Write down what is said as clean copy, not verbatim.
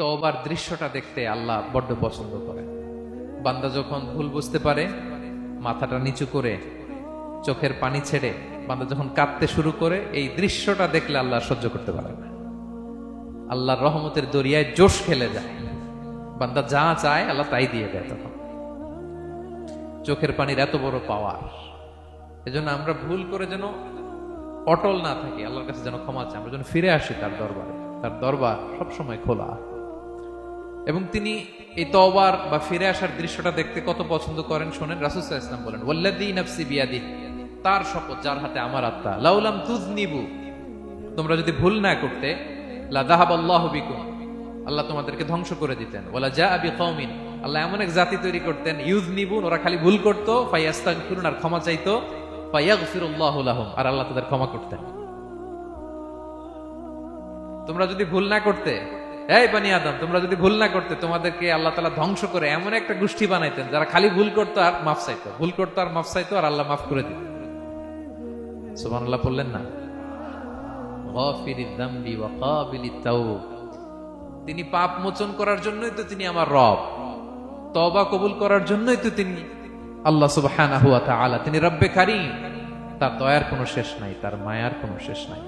তওবার দৃশ্যটা দেখতে আল্লাহ বড্ড পছন্দ করেন। বান্দা যখন ভুল বুঝতে পারে, মাথাটা নিচু করে চোখের পানি ছেড়ে বান্দা যখন কাঁদতে শুরু করে, এই দৃশ্যটা দেখলে আল্লাহ সহ্য করতে পারে না। আল্লাহর রহমতের দরিয়ায় জোশ খেলে যায়, বান্দা যা চায় আল্লাহ তাই দিয়ে দেয়। তখন চোখের পানির এত বড় পাওয়ার। এজন্য আমরা ভুল করে যেন অটল না থাকি, আল্লাহর কাছে যেন ক্ষমা চাই, আমরা যেন ফিরে আসি তার দরবারে। তার দরবার সবসময় খোলা। এবং তিনি এই তওবার বা ফিরে আসার দৃশ্যটা দেখতে কত পছন্দ করেন শোনেন। রাসূল সাল্লাল্লাহু আলাইহি ওয়াসাল্লাম বলেন, ওয়াল্লাযী নাফসি বিয়াদিহি, তার শপথ যার হাতে আমার আত্মা, লাউলাম তুযনিবু, তোমরা যদি ভুল না করতে, লা যাহাবাল্লাহু বিকুম, আল্লাহ তোমাদেরকে ধ্বংস করে দিতেন। ওয়ালা জাআ বিকওমিন, আল্লাহ এমন এক জাতি তৈরি করতেন, ইউযনিবুন, ওরা খালি ভুল করত, ফায়াস্তাগফিরুন, আর ক্ষমা চাইতো, ফায়াগফিরুল্লাহু লাহুম, আর আল্লাহ তাদের ক্ষমা করতেন। তোমরা যদি ভুল না করতে, এই বনি আদম, তোমরা যদি ভুল না করতে, তোমাদেরকে আল্লাহ তাআলা ধ্বংস করে এমন একটা গোষ্ঠী বানাইতেন যারা খালি ভুল করতো আর মাফ চাইতো, ভুল করতো আর মাফ চাইতো, আর আল্লাহ মাফ করে দিতেন। সুবহানাল্লাহ বললেন না? গাফিরিদ যামবি ওয়া কাবিলিত তাওব, তিনি পাপ মোচন করার জন্যই তো তিনি আমার রব, তওবা কবুল করার জন্যই তো তিনি আল্লাহ সুবহানাহু ওয়া তাআলা, তিনি রব্বে কারীম। তার দয়ার কোনো শেষ নাই, তার মায়ার কোনো শেষ নাই।